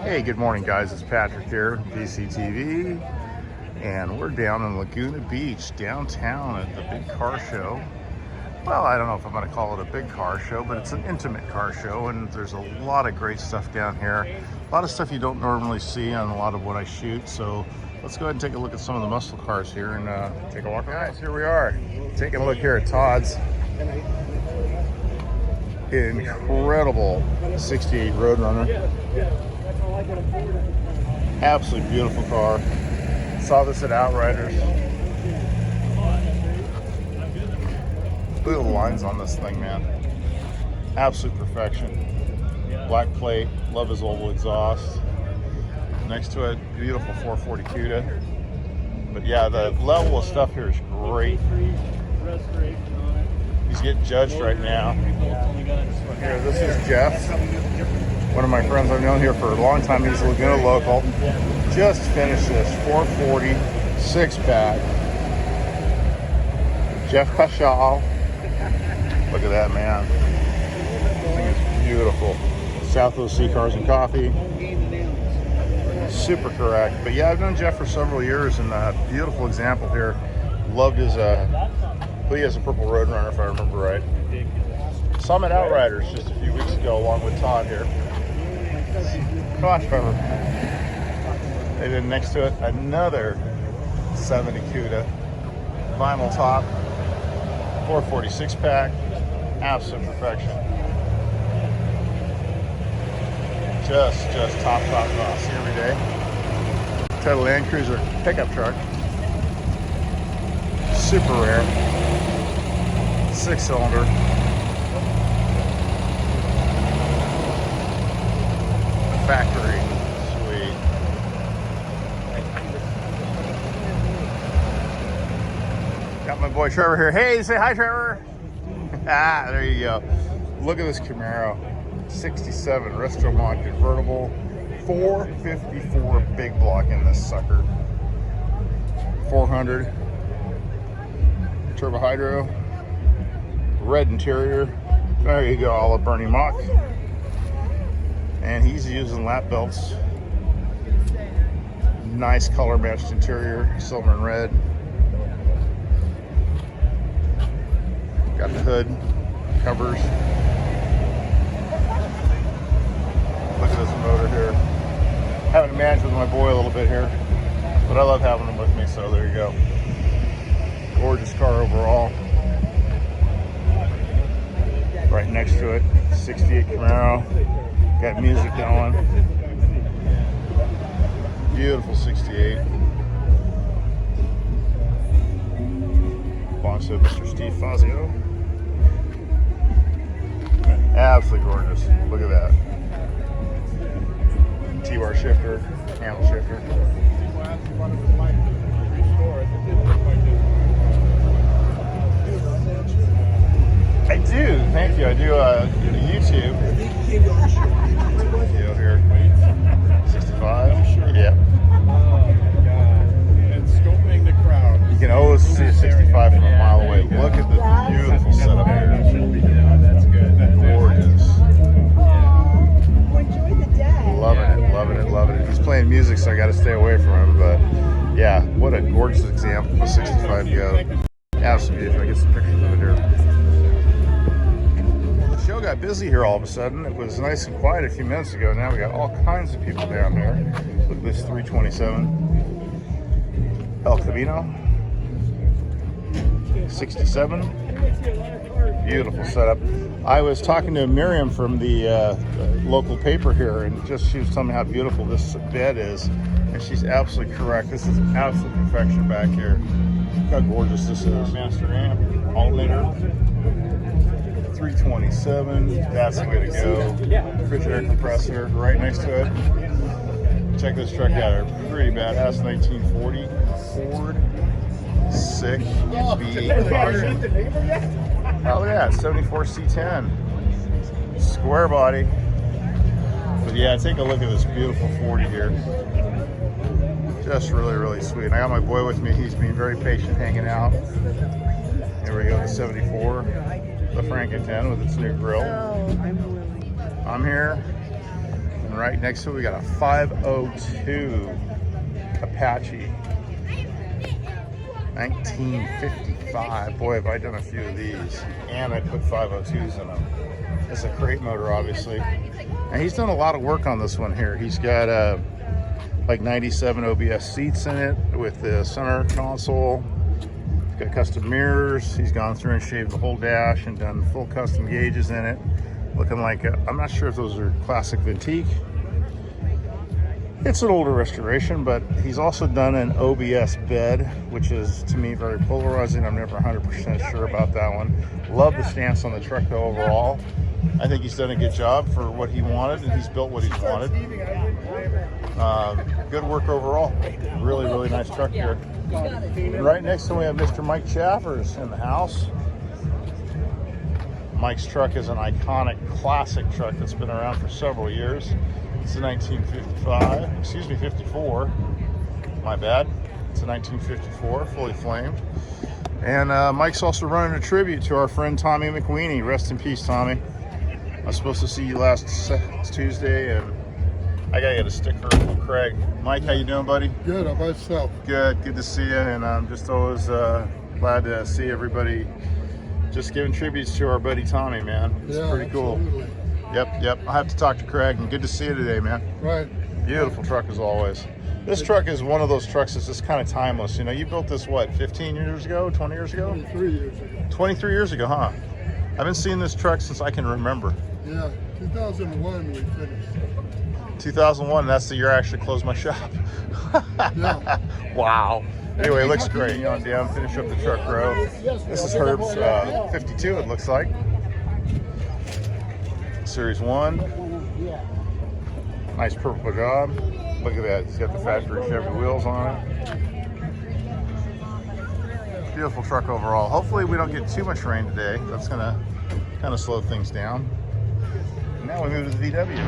Hey, good morning guys, it's Patrick here, PCTV, and we're down in Laguna Beach, downtown at the big car show. Well, I don't know if I'm going to call it a big car show, but it's an intimate car show, and there's a lot of great stuff down here. A lot of stuff you don't normally see on a lot of what I shoot, so let's go ahead and take a look at some of the muscle cars here and take a walk. Guys, here we are, taking a look here at Todd's incredible 68 Roadrunner. Absolutely beautiful car. Saw this at Outriders. Look at the lines on this thing, man. Absolute perfection. Black plate, love his oval exhaust. Next to it, beautiful 440 CUDA. But yeah, the level of stuff here is great. He's getting judged right now. Here, this is Jeff, one of my friends I've known here for a long time. He's a Laguna local. Just finished this 440 6-pack. Jeff Paschal. Look at that, man. This thing is beautiful. Southwest Sea Cars and Coffee. Super correct. But yeah, I've known Jeff for several years, and a beautiful example here. Loved his, he has a purple Roadrunner, if I remember right. Saw him at Outriders just a few weeks ago, along with Todd here. Gosh, Trevor. And then next to it, another 70 CUDA. Vinyl top. 446 pack. Absolute perfection. Just top class every day. Total Land Cruiser pickup truck. Super rare. 6-cylinder. Factory. Sweet. Got my boy Trevor here. Hey, say hi, Trevor. Ah, there you go. Look at this Camaro. 67 Resto Mod convertible. 454 big block in this sucker. 400. Turbo hydro. Red interior. There you go, all of Bernie Mock. And he's using lap belts. Nice color matched interior, silver and red. Got the hood, covers. Look at this motor here. Having to manage with my boy a little bit here, but I love having him with me, so there you go. Gorgeous car overall. Right next to it, 68 Camaro. Got music going. Beautiful 68. Belongs to Mr. Steve Fazio. Absolutely gorgeous. Look at that. T-bar shifter, handle shifter. I do, thank you. I do YouTube. Video here. 65. Yeah. Oh my God. And scoping the crowd. You can always see a 65 from a mile away. Look at the beautiful setup here. Yeah, that's good. That's Gorgeous. Enjoy the day. Loving it. He's playing music, so I got to stay away from him. But yeah, what a gorgeous example of a 65 go. Absolutely beautiful. I get some pictures of it here. The show got busy here all of a sudden. It was nice and quiet a few minutes ago. Now we got all kinds of people down here. Look at this 327 El Camino 67. Beautiful setup. I was talking to Miriam from the local paper here, and she was telling me how beautiful this bed is, and she's absolutely correct. This is absolute perfection back here. Look how gorgeous this is. Master amp, alternator, 327. That's the way to go. Refrigerator compressor right next to it. Check this truck out. Pretty badass 1940 Ford. Sick V8 caution. Oh yeah, 74 C10. Square body. But yeah, take a look at this beautiful 40 here. Just really sweet. And I got my boy with me. He's being very patient hanging out. Here we go, the 74. The Frankenstein with its new grill. Oh, I'm Willie. I'm here. And right next to it, we got a 502 Apache. 1955. Boy, have I done a few of these. And I put 502s in them. It's a crate motor, obviously. And he's done a lot of work on this one here. He's got like 97 OBS seats in it with the center console. He's got custom mirrors. He's gone through and shaved the whole dash and done full custom gauges in it. Looking like, I'm not sure if those are classic Antique. It's an older restoration, but he's also done an OBS bed, which is, to me, very polarizing. I'm never 100% sure about that one. Love the stance on the truck, though, overall. I think he's done a good job for what he wanted, and he's built what he's wanted. Good work overall. Really, really nice truck here. And right next to him, we have Mr. Mike Chaffers in the house. Mike's truck is an iconic, classic truck that's been around for several years. It's a 54. My bad. It's a 1954, fully flamed. And Mike's also running a tribute to our friend Tommy McWeeny. Rest in peace, Tommy. I was supposed to see you last Tuesday, and I gotta get a sticker from Craig. Mike, how you doing, buddy? Good. How about yourself? Good to see you, and I'm just always glad to see everybody just giving tributes to our buddy Tommy, man. It's pretty cool. Absolutely. Yep. I'll have to talk to Craig, and good to see you today, man. Right. Beautiful truck as always. This truck is one of those trucks that's just kind of timeless. You know, you built this, what, 15 years ago, 20 years ago? 23 years ago. 23 years ago, huh? I've been seeing this truck since I can remember. Yeah, 2001 we finished. 2001, that's the year I actually closed my shop. Yeah. Wow. Anyway, it looks great. On down, finish up the truck row. This is Herb's 52, it looks like. Series 1. Nice purple job. Look at that. He's got the factory Chevy wheels on it. Beautiful truck overall. Hopefully we don't get too much rain today. That's going to kind of slow things down. And now we move to the VWs.